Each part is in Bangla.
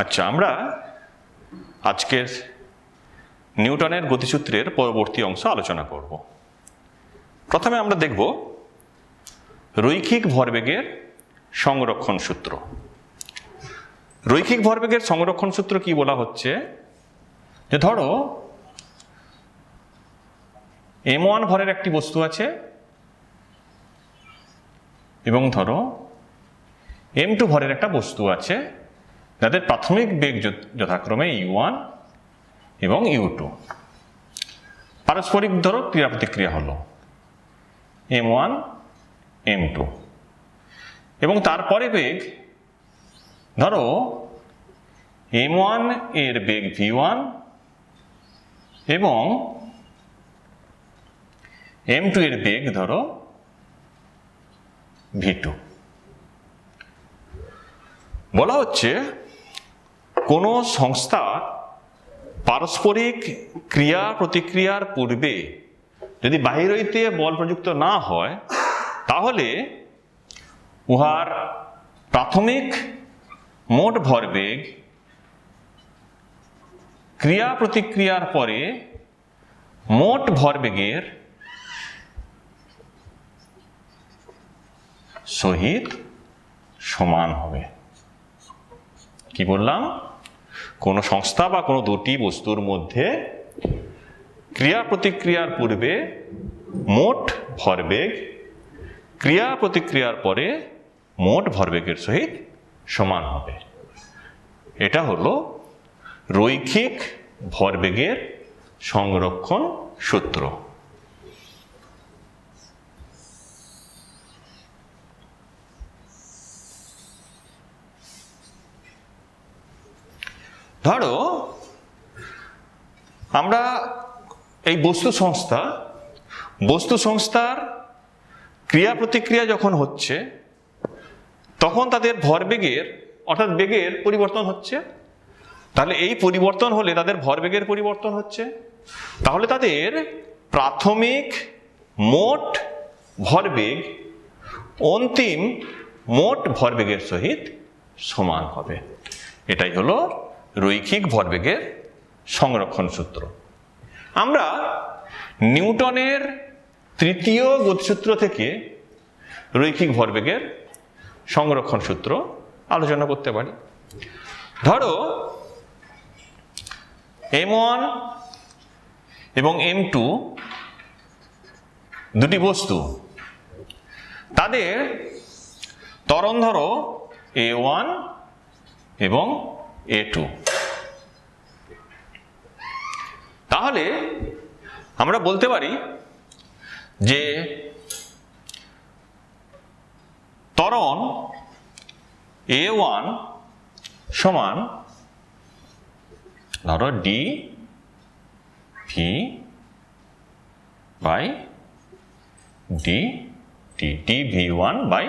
আচ্ছা, আমরা আজকের নিউটনের গতিসূত্রের পরবর্তী অংশ আলোচনা করব। প্রথমে আমরা দেখব রৈখিক ভরবেগের সংরক্ষণ সূত্র। রৈখিক ভরবেগের সংরক্ষণ সূত্র কি বলা হচ্ছে, যে ধরো m1 ভরের একটি বস্তু আছে এবং ধরো m2 ভরের একটা বস্তু আছে, যাদের প্রাথমিক বেগ যথাক্রমে u1 এবং u2। পারস্পরিক ধরো ক্রিয়া প্রতিক্রিয়া হলো m1 m2, এবং তারপরে বেগ ধরো m1 এর বেগ v1 এবং m2 এর বেগ ধরো v2। বলা হচ্ছে কোনো সংস্থার পারস্পরিক ক্রিয়া প্রতিক্রিয়ার পূর্বে যদি বাহির হইতে বল প্রযুক্ত না হয়, তাহলে উহার প্রাথমিক মোট ভরবেগ ক্রিয়া প্রতিক্রিয়ার পরে মোট ভরবেগের সহিত সমান হবে। কি বললাম? কোনো সংস্থা বা কোনো দুটি বস্তুর মধ্যে ক্রিয়া প্রতিক্রিয়ার পূর্বে মোট ভরবেগ ক্রিয়া প্রতিক্রিয়ার পরে মোট ভরবেগের সহিত সমান হবে। এটা হলো রৈখিক ভরবেগের সংরক্ষণ সূত্র। ধরো আমরা এই বস্তু সংস্থার ক্রিয়া প্রতিক্রিয়া যখন হচ্ছে, তখন তাদের ভরবেগের অর্থাৎ বেগের পরিবর্তন হচ্ছে। তাহলে এই পরিবর্তন হলে তাদের ভরবেগের পরিবর্তন হচ্ছে, তাহলে তাদের প্রাথমিক মোট ভরবেগ অন্তিম মোট ভরবেগের সহিত সমান হবে। এটাই হলো রৈখিক ভরবেগের সংরক্ষণ সূত্র। আমরা নিউটনের তৃতীয় গতিসূত্র থেকে রৈখিক ভরবেগের সংরক্ষণ সূত্র আলোচনা করতে পারি। ধরো m1 এবং m2 দুটি বস্তু, তাদের ত্বরণ ধরো a1 এবং a2। তাহলে আমরা বলতে পারি যে ত্বরণ a1 সমান ধরো dv by dt, dv1 by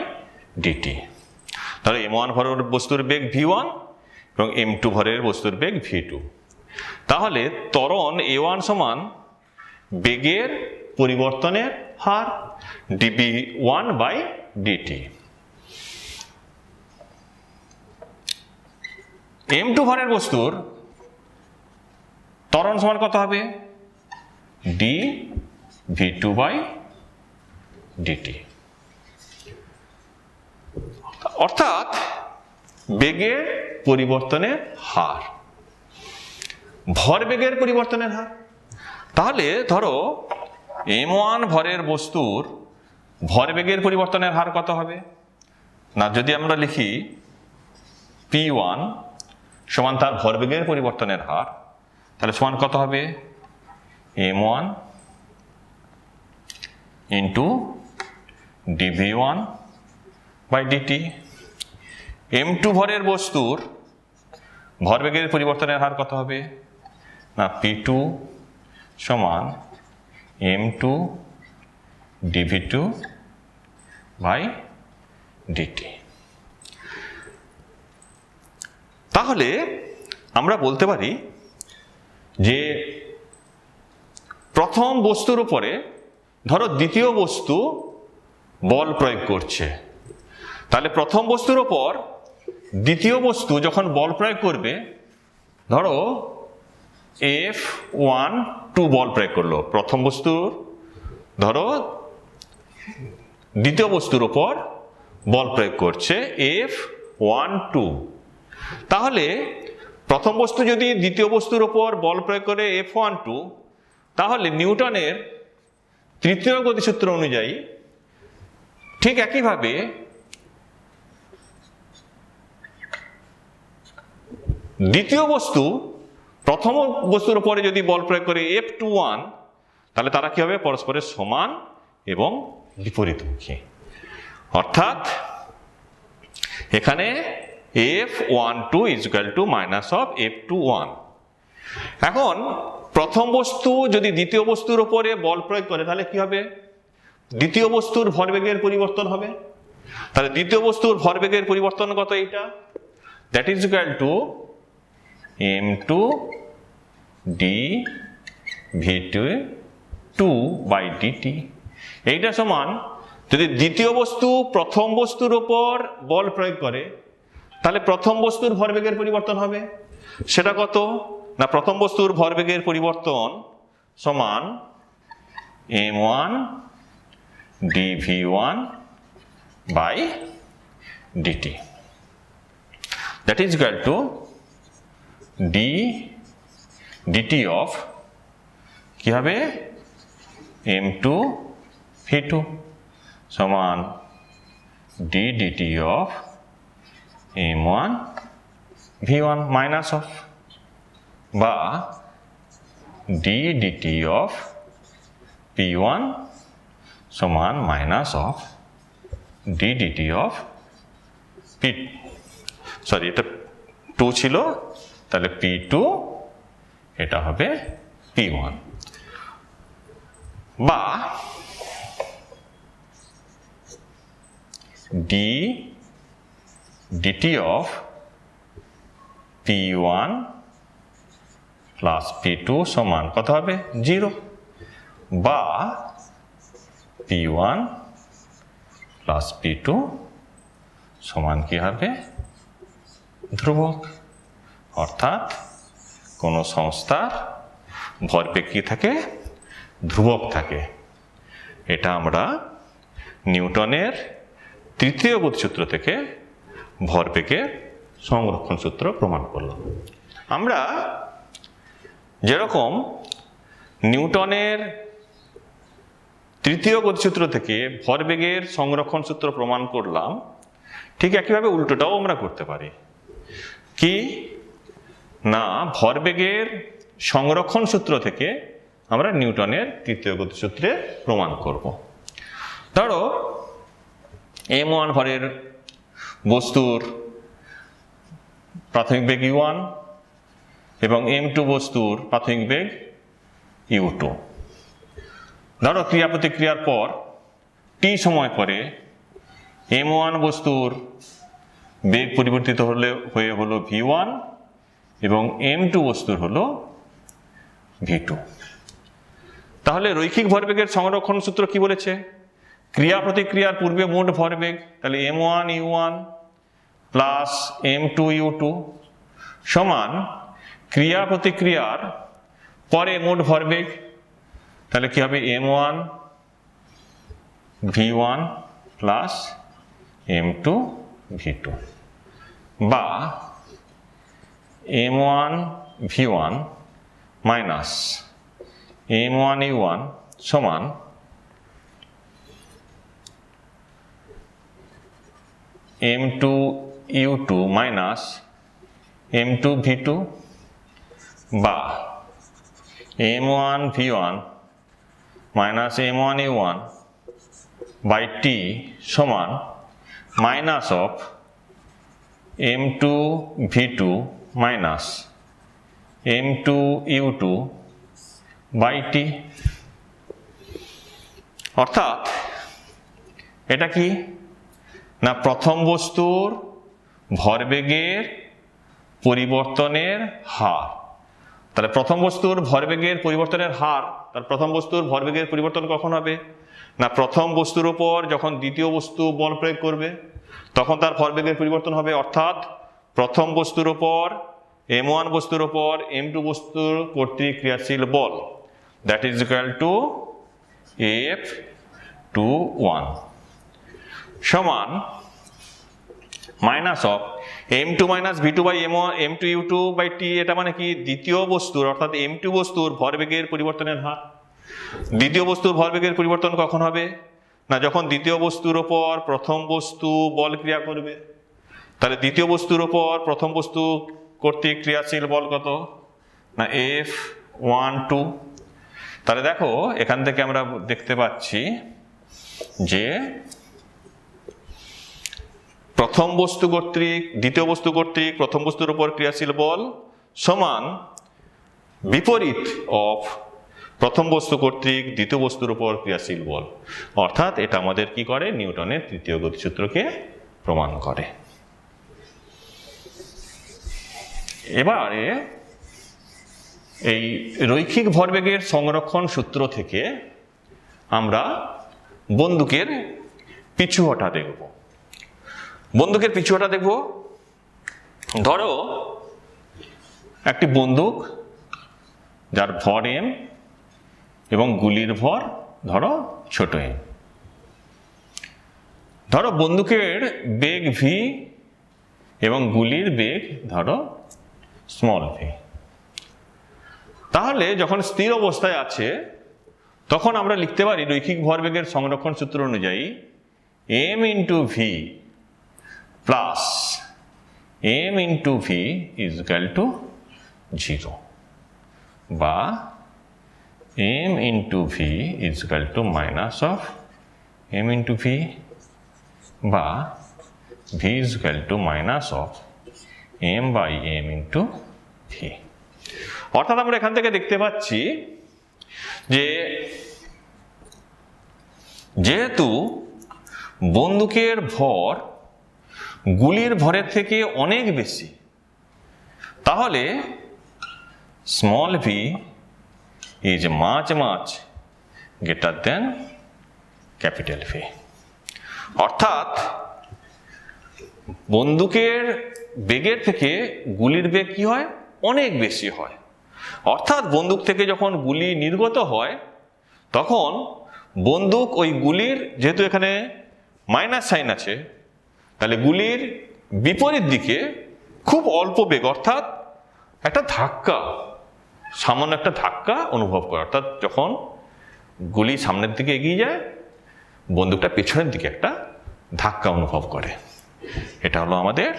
dt। তাহলে m1 ভরের বস্তুর বেগ v1 এবং m2 ভরের বস্তুর বেগ v2। তাহলে ত্বরণ a1 সমান বেগের পরিবর্তনের হার dv1 বাই dt। m2 ভরের বস্তুর ত্বরণ সমান কত হবে? dv2 by dt। অর্থাৎ বেগের পরিবর্তনের হার, ভরবেগের পরিবর্তনের হার। তাহলে ধরো m1 ভরের বস্তুর ভরবেগের পরিবর্তনের হার কত হবে না, যদি আমরা লিখি p1 সমান তার ভরবেগের পরিবর্তনের হার, তাহলে সমান কত হবে? m1 into dv1 by dt। m2 ভরের বস্তুর ভরবেগের পরিবর্তনের হার কত হবে না, p2 সমান m2 dv2 বাই dt। তাহলে আমরা বলতে পারি যে প্রথম বস্তুর উপরে ধরো দ্বিতীয় বস্তু বল প্রয়োগ করছে, তাহলে প্রথম বস্তুর উপর দ্বিতীয় বস্তু যখন বল প্রয়োগ করবে, ধরো F12 বল প্রয়োগ করলো, প্রথম বস্তুর ধরো দ্বিতীয় বস্তুর ওপর বল প্রয়োগ করছে F12, তাহলে প্রথম বস্তু যদি দ্বিতীয় বস্তুর ওপর বল প্রয়োগ করে F12, তাহলে নিউটনের তৃতীয় গতিসূত্র অনুযায়ী ঠিক একইভাবে দ্বিতীয় বস্তু প্রথম বস্তুর উপরে যদি বল প্রয়োগ করে F21, তাহলে তারা কি হবে? পরস্পরের সমান এবং বিপরীতমুখী। অর্থাৎ এখানে F12 - F21। এখন প্রথম বস্তু যদি দ্বিতীয় বস্তুর উপরে বল প্রয়োগ করে, তাহলে কি হবে? দ্বিতীয় বস্তুর ভরবেগের পরিবর্তন হবে। তাহলে দ্বিতীয় বস্তুর ভরবেগের পরিবর্তন কত? এইটা, that is equal two m2 dv2/dt। এইটা সমান, যদি দ্বিতীয় বস্তু প্রথম বস্তুর উপর বল প্রয়োগ করে, তাহলে প্রথম বস্তুর ভরবেগের পরিবর্তন হবে। সেটা কত? না, প্রথম বস্তুর ভরবেগের পরিবর্তন সমান m1 dv1/dt, that is equal to dt of কি হবে? m2 v2 সমান dt of m1 v1 minus of, বা dt of p1 সমান minus of dt of p, sorry এটা 2 ছিল, তাহলে p2 এটা হবে p1, বা dt of p1 plus p2 সমান কত হবে? 0, বা p1 প্লাস p2 সমান কি হবে? ধ্রুবক। অর্থাৎ কোন সংস্থার ভরবেগ কি থাকে? ধ্রুবক থাকে। এটা আমরা নিউটনের তৃতীয় গতিসূত্র থেকে ভরবেগের সংরক্ষণ সূত্র প্রমাণ করলাম। আমরা যেরকম নিউটনের তৃতীয় গতিসূত্র থেকে ভরবেগের সংরক্ষণ সূত্র প্রমাণ করলাম, ঠিক একইভাবে উল্টোটাও আমরা করতে পারি। কি না, ভরবেগের সংরক্ষণ সূত্র থেকে আমরা নিউটনের তৃতীয় গতিসূত্রে প্রমাণ করব। ধরো m1 ভরের বস্তুর প্রাথমিক বেগ u1 এবং m2 বস্তুর প্রাথমিক বেগ u2। ধরো ক্রিয়া প্রতিক্রিয়ার পর t সময় পরে m1 বস্তুর বেগ পরিবর্তিত হয়ে হলো v1 এবং m2 বস্তুর হলো v2। তাহলে রৈখিক ভরবেগের সংরক্ষণ সূত্র কি বলেছে? ক্রিয়া প্রতিক্রিয়ার পূর্বে মোট ভরবেগ, তাহলে m1 u1 plus m2 u2 সমান ক্রিয়া প্রতিক্রিয়ার পরে মোট ভরবেগ, তাহলে কি হবে? m1 v1 plus m2 v2, বা m1 v1 minus m1 u1 সমান m2 u2 minus m2 v2, বা m1 v1 minus m1 u1 by t সমান minus of m2 v2 minus m2 u2 by t। অর্থাৎ এটা কি না, প্রথম বস্তুর ভরবেগের পরিবর্তনের হার। তাহলে প্রথম বস্তুর ভরবেগের পরিবর্তনের হার, তার প্রথম বস্তুর ভরবেগের পরিবর্তন কখন হবে? না, প্রথম বস্তুর উপর যখন দ্বিতীয় বস্তু বল প্রয়োগ করবে তখন তার ভরবেগের পরিবর্তন হবে। অর্থাৎ প্রথম বস্তুর উপর m1 বস্তুর উপর m2 বস্তুর কর্তৃক ক্রিয়াশীল বল, that is equal to F21 সমান minus of m2 minus v2 by m2 u2 by t। এটা মানে কি, দ্বিতীয় বস্তুর অর্থাৎ m2 বস্তুর ভরবেগের পরিবর্তনের হার। দ্বিতীয় বস্তুর ভরবেগের পরিবর্তন কখন হবে না, যখন দ্বিতীয় বস্তুর ওপর প্রথম বস্তু বল ক্রিয়া করবে। তাহলে দ্বিতীয় বস্তুর ওপর প্রথম বস্তু কর্তৃক ক্রিয়াশীল বল কত না F12। তাহলে দেখো এখান থেকে আমরা দেখতে পাচ্ছি যে প্রথম বস্তু কর্তৃক দ্বিতীয় বস্তু কর্তৃক প্রথম বস্তুর উপর ক্রিয়াশীল বল সমান বিপরীত অফ প্রথম বস্তু কর্তৃক দ্বিতীয় বস্তুর উপর ক্রিয়াশীল বল। অর্থাৎ এটা আমাদের কি করে, নিউটনের তৃতীয় গতিসূত্রকে প্রমাণ করে। এবারে এই রৈখিক ভরবেগের সংরক্ষণ সূত্র থেকে আমরা বন্দুকের পিছুহটা দেখব। বন্দুকের পিছুহটা দেখব, ধরো একটি বন্দুক যার ভর m এবং গুলির ভর ধরো ছোট m। ধরো বন্দুকের বেগ v এবং গুলির বেগ ধরো স্মল v। তাহলে যখন স্থির অবস্থায় আছে তখন আমরা লিখতে পারি রৈখিক ভরবেগের সংরক্ষণ সূত্র অনুযায়ী m into v plus m into v is equal to 0 বা m into v is equal to minus of m into v বা v is equal to minus of m by m into v। অর্থাৎ আমরা এখান থেকে দেখতে পাচ্ছি যে যেহেতু বন্দুকের ভর গুলির ভরের থেকে অনেক বেশি, তাহলে small v is much greater than capital V। অর্থাৎ বন্দুকের বেগের থেকে গুলির বেগ কি হয়, অনেক বেশি হয়। অর্থাৎ বন্দুক থেকে যখন গুলি নির্গত হয় তখন বন্দুক ওই গুলির, যেহেতু এখানে মাইনাস সাইন আছে, তাহলে গুলির বিপরীত দিকে খুব অল্প বেগ অর্থাৎ একটা ধাক্কা, সামান্য একটা ধাক্কা অনুভব করে। অর্থাৎ যখন গুলি সামনের দিকে এগিয়ে যায় বন্দুকটা পেছনের দিকে একটা ধাক্কা অনুভব করে। এটা হলো আমাদের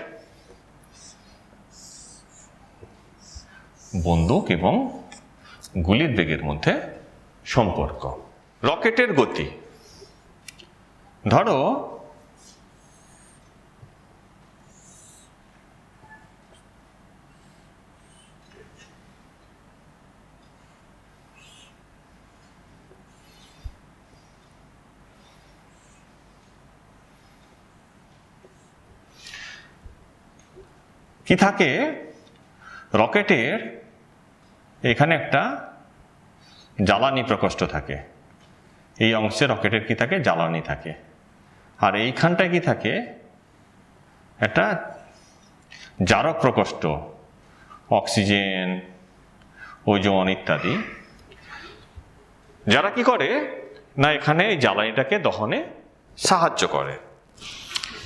বন্দুক এবং গুলির বেগের মধ্যে সম্পর্ক। রকেটের গতি, ধরো কি থাকে, রকেটের এখানে একটা জ্বালানি প্রকোষ্ঠ থাকে, এই অংশে রকেটের কি থাকে, জ্বালানি থাকে। আর এইখানটায় কি থাকে, একটা জারক প্রকোষ্ঠ, অক্সিজেন, ওজোন ইত্যাদি, যারা কি করে না এখানে এই জ্বালানিটাকে দহনে সাহায্য করে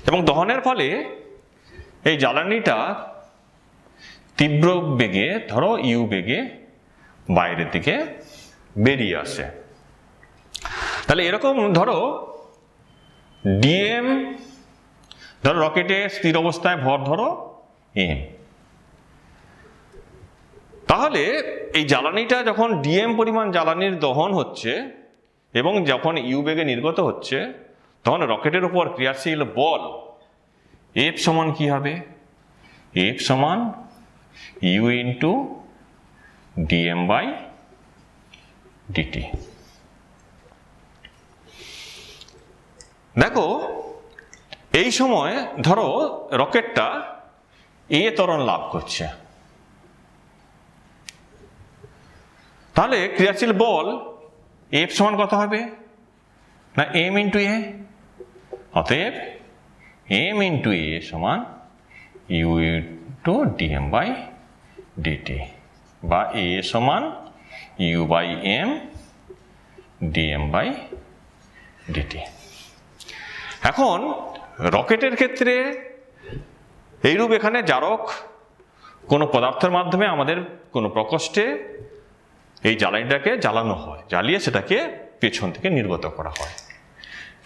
এবং দহনের ফলে এই জ্বালানিটা তীব্র বেগে, ধরো ইউ বেগে বাইরের দিকে বেরিয়ে আসে। তাহলে এরকম ধরো ডিএম, ধরো রকেটের স্থির অবস্থায় ভর ধরো এম, তাহলে এই জ্বালানিটা যখন ডিএম পরিমাণ জ্বালানির দহন হচ্ছে এবং যখন ইউ বেগে নির্গত হচ্ছে তখন রকেটের উপর ক্রিয়াশীল বল এফ সমান কি হবে, এফ সমান U into DM by DT. দেখো এই সময় ধরো রকেটটা এ ত্বরণ লাভ করছে, তাহলে ক্রিয়াশীল বল এফ সমান কত হবে না এম ইন্টু এ। অতএব এম ইন্টু এ সমান U to DM by DT, বা এ সমান U by M DM by DT. এখন রকেটের ক্ষেত্রে এইরূপ এখানে জারক কোনো পদার্থের মাধ্যমে আমাদের কোনো প্রকোষ্ঠে এই জ্বালানিটাকে জ্বালানো হয়, জ্বালিয়ে সেটাকে পেছন থেকে নির্গত করা হয়।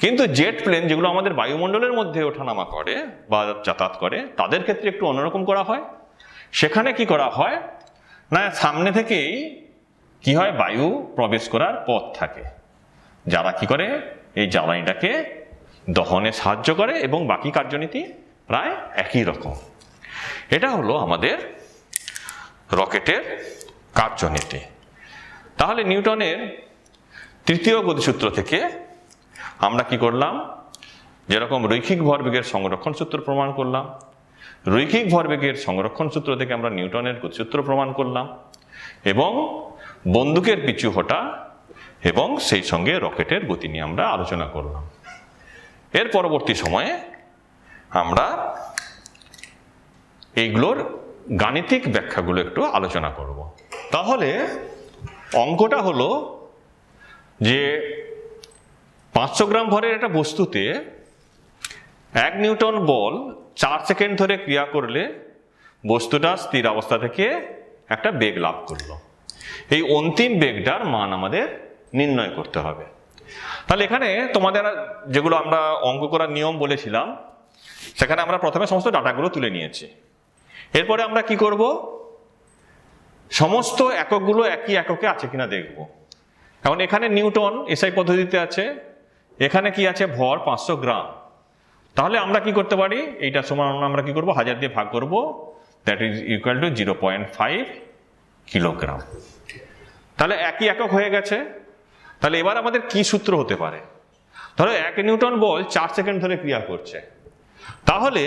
কিন্তু জেট প্লেন যেগুলো আমাদের বায়ুমণ্ডলের মধ্যে ওঠানামা করে বা যাতায়াত করে, তাদের ক্ষেত্রে একটু অন্যরকম করা হয়। সেখানে কি করা হয় না, সামনে থেকেই কি হয়, বায়ু প্রবেশ করার পথ থাকে, যারা কি করে এই জ্বালানিটাকে দহনে সাহায্য করে, এবং বাকি কার্যনীতি প্রায় একই রকম। এটা হলো আমাদের রকেটের কার্যনীতি। তাহলে নিউটনের তৃতীয় গতিসূত্র থেকে আমরা কি করলাম, যেরকম রৈখিক ভরবেগের সংরক্ষণ সূত্র প্রমাণ করলাম, রৈখিক ভরবেগের সংরক্ষণ সূত্র থেকে আমরা নিউটনের গতিসূত্র প্রমাণ করলাম, এবং বন্দুকের পিছু হটা এবং সেই সঙ্গে রকেটের গতি নিয়ে আমরা আলোচনা করলাম। এর পরবর্তী সময়ে আমরা এইগুলোর গাণিতিক ব্যাখ্যাগুলো একটু আলোচনা করব। তাহলে অঙ্কটা হলো যে 500 গ্রাম ভরের একটা বস্তুতে 1 নিউটন বল 4 সেকেন্ড ধরে ক্রিয়া করলে বস্তুটা স্থির অবস্থা থেকে একটা বেগ লাভ করলো। এই অন্তিম বেগটার মান আমাদের নির্ণয় করতে হবে। তাহলে এখানে তোমাদের যেগুলো আমরা অঙ্ক করার নিয়ম বলেছিলাম, সেখানে আমরা প্রথমে সমস্ত ডাটাগুলো তুলে নিয়েছি। এরপরে আমরা কি করব, সমস্ত এককগুলো একই এককে আছে কিনা দেখব। এখন এখানে নিউটন এসআই পদ্ধতিতে আছে, এখানে কি আছে, ভর 500 গ্রাম। তাহলে আমরা কি করতে পারি, এইটা সমান আমরা কি করব, 1000 দিয়ে ভাগ করব, that is equal to 0.5 kilogram. তাহলে একই একক হয়ে গেছে। তাহলে এবার আমাদের কি সূত্র হতে পারে, ধরো 1 নিউটন বল 4 সেকেন্ড ধরে ক্রিয়া করছে, তাহলে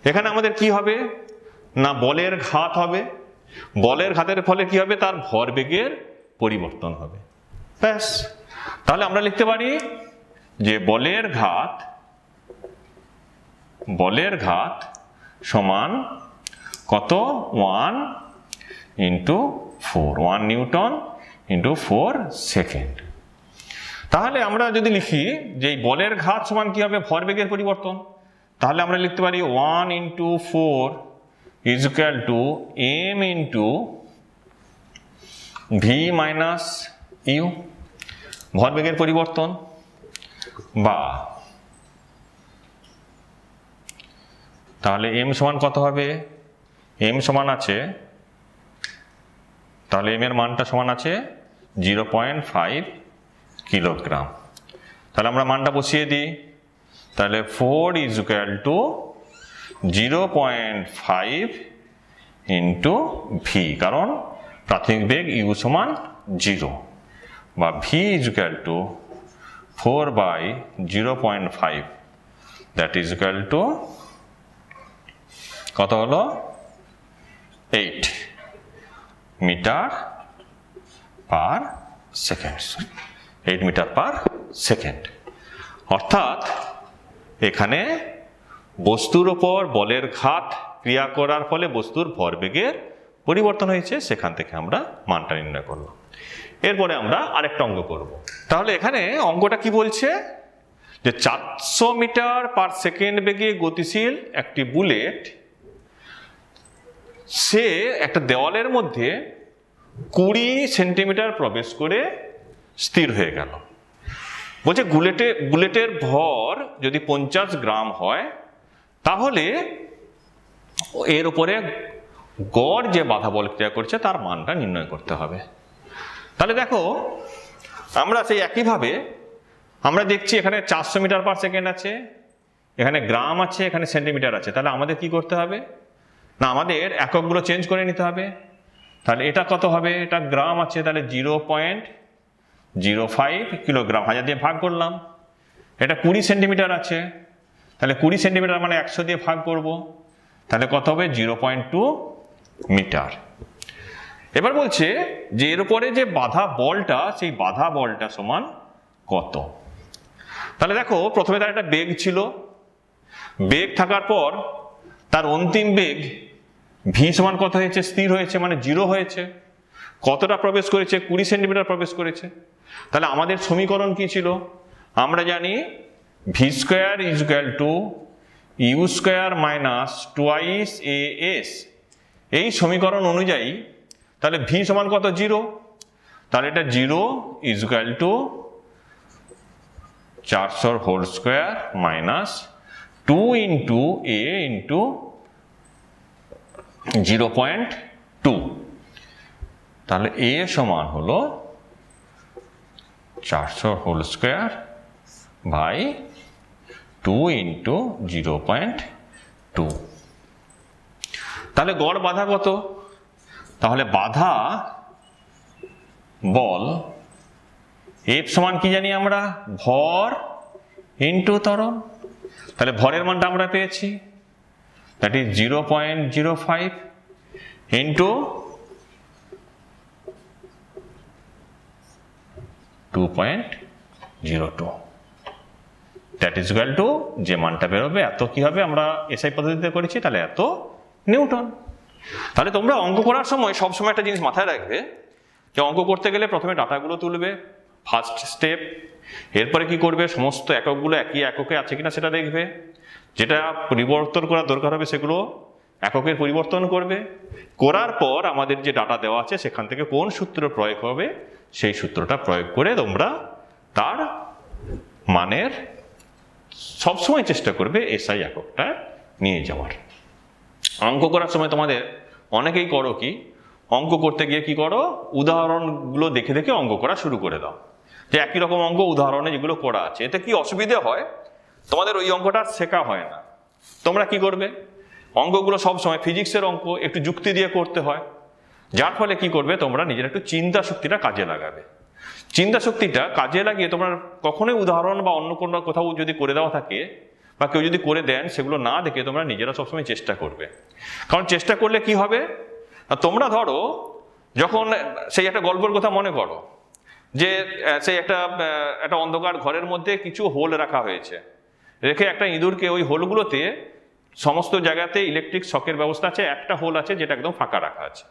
এখানে আমাদের কি হবে না, বলের ঘাত হবে, বলের ঘাতের ফলে কি হবে, তার ভরবেগের পরিবর্তন হবে, ব্যাস। তাহলে আমরা লিখতে পারি যে বলের ঘাত সমান কত, 1 ইন্টু 4, 1 নিউটন ইন্টু 4 সেকেন্ড। তাহলে আমরা যদি লিখি যে বলের ঘাত সমান কি হবে, ভরবেগের পরিবর্তন, তাহলে আমরা লিখতে পারি 1 into 4 is equal to M into V minus U, ভরবেগের পরিবর্তন, বা তাহলে এম সমান কত হবে, এম সমান আছে, তাহলে এম এর মানটা সমান আছে 0.5 কিলোগ্রাম। তাহলে আমরা মানটা বসিয়ে দিই, তাহলে 4 is equal to 0.5 into V, কারণ প্রাথমিক বেগ ইউ সমান 0, বা V is equal to 4 by 0.5, that is equal to কত হলো, 8 metre per second, 8 metre per second. অর্থাৎ এখানে বস্তুর ওপর বলের ঘাত ক্রিয়া করার ফলে বস্তুর ভরবেগের পরিবর্তন হয়েছে, সেখান থেকে আমরা মানটা নির্ণয় করলাম। এরপরে আমরা আরেকটা অঙ্ক করব। তাহলে এখানে অঙ্কটা কি বলছে, যে 400 মিটার পার সেকেন্ড বেগে গতিশীল একটি বুলেট সে একটা দেওয়ালের মধ্যে 20 সেন্টিমিটার প্রবেশ করে স্থির হয়ে গেল। বলছে বুলেটের ভর যদি 50 গ্রাম হয়, তাহলে এর উপরে গড় যে বাধা বল ক্রিয়া করছে তার মানটা নির্ণয় করতে হবে। তাহলে দেখো, আমরা সেই একইভাবে আমরা দেখছি এখানে 400 মিটার পার সেকেন্ড আছে, এখানে গ্রাম আছে, এখানে সেন্টিমিটার আছে। তাহলে আমাদের কি করতে হবে না, আমাদের এককগুলো চেঞ্জ করে নিতে হবে। তাহলে এটা কত হবে, এটা গ্রাম আছে, তাহলে 0.05 কিলোগ্রাম, 1000 দিয়ে ভাগ করলাম। এটা 20 সেন্টিমিটার আছে, তাহলে 20 সেন্টিমিটার মানে 100 দিয়ে ভাগ করব, তাহলে কত হবে 0.2 মিটার। এবার বলছে যে এর উপরে যে বাধা বলটা, সেই বাধা বলটা সমান কত। তাহলে দেখো, প্রথমে তার একটা বেগ ছিল, বেগ থাকার পর তার অন্তিম বেগ ভি সমান কত হয়েছে? স্থির হয়েছে, মানে 0 হয়েছে। কতটা প্রবেশ করেছে? 20 সেন্টিমিটার প্রবেশ করেছে। তাহলে আমাদের সমীকরণ কি ছিল? আমরা জানি V square is equal to U square minus twice A S. এই সমীকরণ অনুযায়ী তাহলে ভি সমান কত? 0। তাহলে এটা 0 is equal to 400 whole square minus 2 into a into 0.2। তাহলে এ সমান হলো 400 হোল স্কোয়ার বাই 2 ইন্টু 0.2। তাহলে গড় বাধা কত? তাহলে বাধা বল এফ সমান কি জানি আমরা? ভর ইন্টু ত্বরণ। তাহলে ভরের মানটা আমরা পেয়েছি, that is 0.05 into 2.02, that is equal two, যে মানটা বেরোবে এত কি হবে, আমরা এসআই পদ্ধতিতে করেছি, তাহলে এত নিউটন। তাহলে তোমরা অঙ্ক করার সময় সবসময় একটা জিনিস মাথায় রাখবে, যে অঙ্ক করতে গেলে প্রথমে ডাটাগুলো তুলবে, ফার্স্ট স্টেপ। এরপরে কি করবে? সমস্ত এককগুলো একই এককে আছে কিনা সেটা দেখবে, যেটা পরিবর্তন করার দরকার হবে সেগুলো এককের পরিবর্তন করবে। করার পর আমাদের যে ডাটা দেওয়া আছে সেখান থেকে কোন সূত্র প্রয়োগ হবে সেই সূত্রটা প্রয়োগ করে তোমরা তার মানের সবসময় চেষ্টা করবে এসআই এককটা নিয়ে যাওয়ার। অঙ্ক করার সময় তোমাদের অনেকেই করো কি, অঙ্ক করতে গিয়ে কি করো, উদাহরণগুলো দেখে দেখে অঙ্ক করা শুরু করে দাও, যে একই রকম অঙ্ক উদাহরণে যেগুলো করা আছে। এতে কি অসুবিধে হয়, তোমাদের ওই অঙ্কটা শেখা হয় না। তোমরা কি করবে, অঙ্কগুলো সবসময় ফিজিক্সের অঙ্ক একটু যুক্তি দিয়ে করতে হয়, যার ফলে কি করবে, তোমরা নিজের একটু চিন্তা শক্তিটা কাজে লাগাবে। চিন্তা শক্তিটা কাজে লাগিয়ে তোমরা কখনোই উদাহরণ বা অন্য কোনো কোথাও যদি করে দেওয়া থাকে বা কেউ যদি করে দেন, সেগুলো না দেখে তোমরা নিজেরা সবসময় চেষ্টা করবে। কারণ চেষ্টা করলে কি হবে, তোমরা ধরো যখন সেই একটা গল্পের কথা মনে করো, যে সেই একটা অন্ধকার ঘরের মধ্যে কিছু হোল রাখা হয়েছে, রেখে একটা ইঁদুরকে ওই হোলগুলোতে সমস্ত জায়গাতে ইলেকট্রিক শকের ব্যবস্থা আছে, একটা হোল আছে যেটা একদম ফাঁকা রাখা আছে।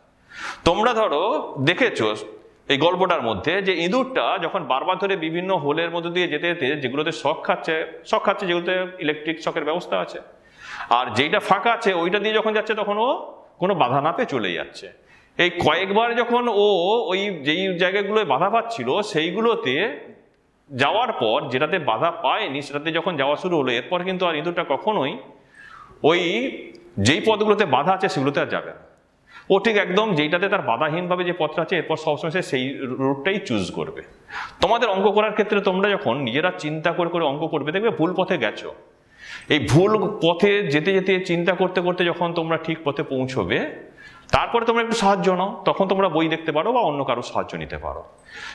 তোমরা ধরো দেখেছো এই গল্পটার মধ্যে যে ইঁদুরটা যখন বারবার ধরে বিভিন্ন হোলের মধ্যে দিয়ে যেতে যেতে যেগুলোতে শক খাচ্ছে যেগুলোতে ইলেকট্রিক শকের ব্যবস্থা আছে, আর যেইটা ফাঁকা আছে ওইটা দিয়ে যখন যাচ্ছে তখন ও কোনো বাধা না পেয়ে চলে যাচ্ছে। এই কয়েকবার যখন ও ওই যেই জায়গাগুলোয় বাধা পাচ্ছিল সেইগুলোতে যাওয়ার পর যেটাতে বাধা পায়নি সেটাতে যখন যাওয়া শুরু হলো, এরপর কিন্তু আর ইঁদুরটা কখনোই ওই যেই পথগুলোতে বাধা আছে সেগুলোতে আর যাবে না। ও ঠিক একদম যেইটাতে তার বাধাহীনভাবে যে পথটা আছে এরপর সবসময় সে সেই রুটটাই চুজ করবে। তোমাদের অঙ্ক করার ক্ষেত্রে তোমরা যখন নিজেরা চিন্তা করে করে অঙ্ক করবে, দেখবে ভুল পথে গেছো। এই ভুল পথে যেতে যেতে চিন্তা করতে করতে যখন তোমরা ঠিক পথে পৌঁছবে, তারপরে তোমরা একটু সাহায্য নাও, তখন তোমরা বই দেখতে পারো বা অন্য কারো সাহায্য নিতে পারো।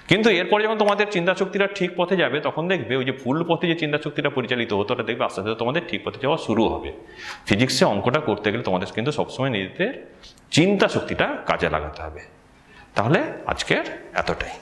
কিন্তু এরপরে যখন তোমাদের চিন্তা শক্তিটা ঠিক পথে যাবে, তখন দেখবে ওই যে ভুল পথে যে চিন্তা শক্তিটা পরিচালিত হতো, ওটা দেখবে আস্তে আস্তে তোমাদের ঠিক পথে যাওয়া শুরু হবে। ফিজিক্সে অঙ্কটা করতে গেলে তোমাদের কিন্তু সবসময় নিজেদের চিন্তা শক্তিটা কাজে লাগাতে হবে। তাহলে আজকের এতটাই।